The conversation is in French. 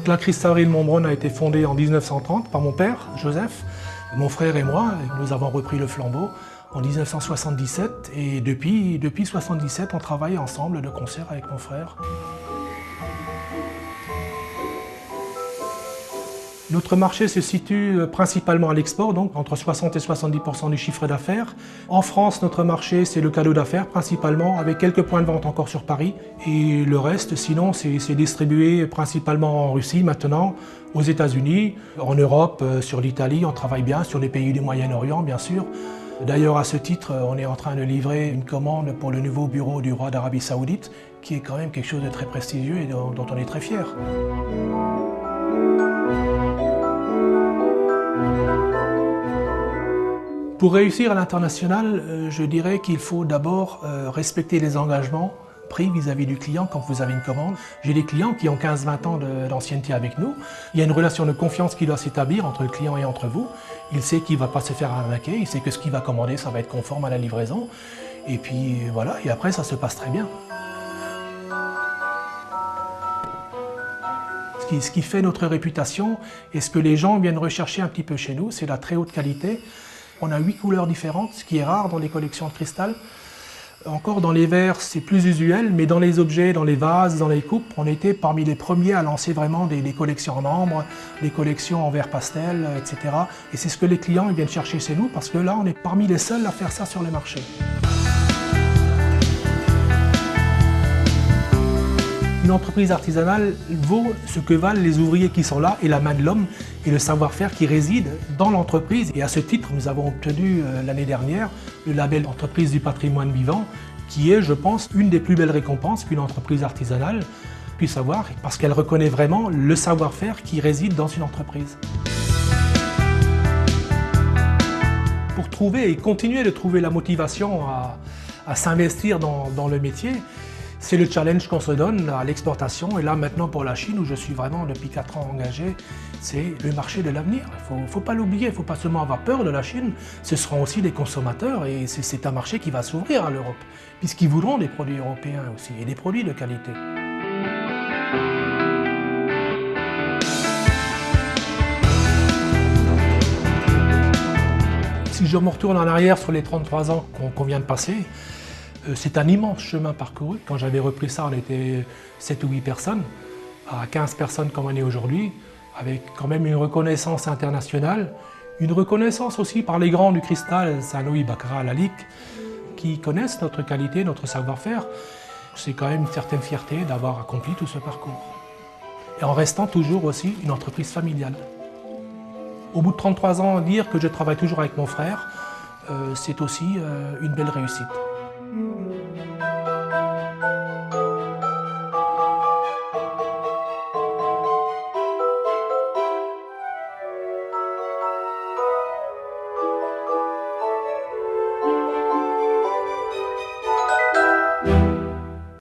Donc la cristallerie de Montbronn a été fondée en 1930 par mon père, Joseph, mon frère et moi. Nous avons repris le flambeau en 1977 et depuis 1977, on travaille ensemble de concert avec mon frère. Notre marché se situe principalement à l'export, donc entre 60 et 70% du chiffre d'affaires. En France, notre marché, c'est le cadeau d'affaires principalement, avec quelques points de vente encore sur Paris. Et le reste, sinon, c'est distribué principalement en Russie maintenant, aux États-Unis, en Europe, sur l'Italie. On travaille bien sur les pays du Moyen-Orient, bien sûr. D'ailleurs, à ce titre, on est en train de livrer une commande pour le nouveau bureau du roi d'Arabie Saoudite, qui est quand même quelque chose de très prestigieux et dont on est très fiers. Pour réussir à l'international, je dirais qu'il faut d'abord respecter les engagements pris vis-à-vis du client quand vous avez une commande. J'ai des clients qui ont 15-20 ans d'ancienneté avec nous. Il y a une relation de confiance qui doit s'établir entre le client et entre vous. Il sait qu'il ne va pas se faire arnaquer, il sait que ce qu'il va commander, ça va être conforme à la livraison. Et puis voilà, et après ça se passe très bien. Ce qui fait notre réputation et ce que les gens viennent rechercher un petit peu chez nous, c'est la très haute qualité. On a 8 couleurs différentes, ce qui est rare dans les collections de cristal. Encore dans les verres, c'est plus usuel, mais dans les objets, dans les vases, dans les coupes, on était parmi les premiers à lancer vraiment des collections en ambre, des collections en verre pastel, etc. Et c'est ce que les clients viennent chercher chez nous, parce que là, on est parmi les seuls à faire ça sur le marché. Une entreprise artisanale vaut ce que valent les ouvriers qui sont là et la main de l'homme et le savoir-faire qui réside dans l'entreprise. Et à ce titre, nous avons obtenu l'année dernière le label Entreprise du patrimoine vivant, qui est, je pense, une des plus belles récompenses qu'une entreprise artisanale puisse avoir, parce qu'elle reconnaît vraiment le savoir-faire qui réside dans une entreprise. Pour trouver et continuer de trouver la motivation à s'investir dans le métier, c'est le challenge qu'on se donne à l'exportation. Et là, maintenant, pour la Chine, où je suis vraiment depuis 4 ans engagé, c'est le marché de l'avenir. Il ne faut pas l'oublier, il ne faut pas seulement avoir peur de la Chine. Ce seront aussi des consommateurs et c'est un marché qui va s'ouvrir à l'Europe, puisqu'ils voudront des produits européens aussi et des produits de qualité. Si je me retourne en arrière sur les 33 ans qu'on vient de passer, c'est un immense chemin parcouru. Quand j'avais repris ça, on était 7 ou 8 personnes, à 15 personnes comme on est aujourd'hui, avec quand même une reconnaissance internationale, une reconnaissance aussi par les grands du cristal, Saint-Louis, Baccarat, Lalique, qui connaissent notre qualité, notre savoir-faire. C'est quand même une certaine fierté d'avoir accompli tout ce parcours. Et en restant toujours aussi une entreprise familiale. Au bout de 33 ans, dire que je travaille toujours avec mon frère, c'est aussi une belle réussite.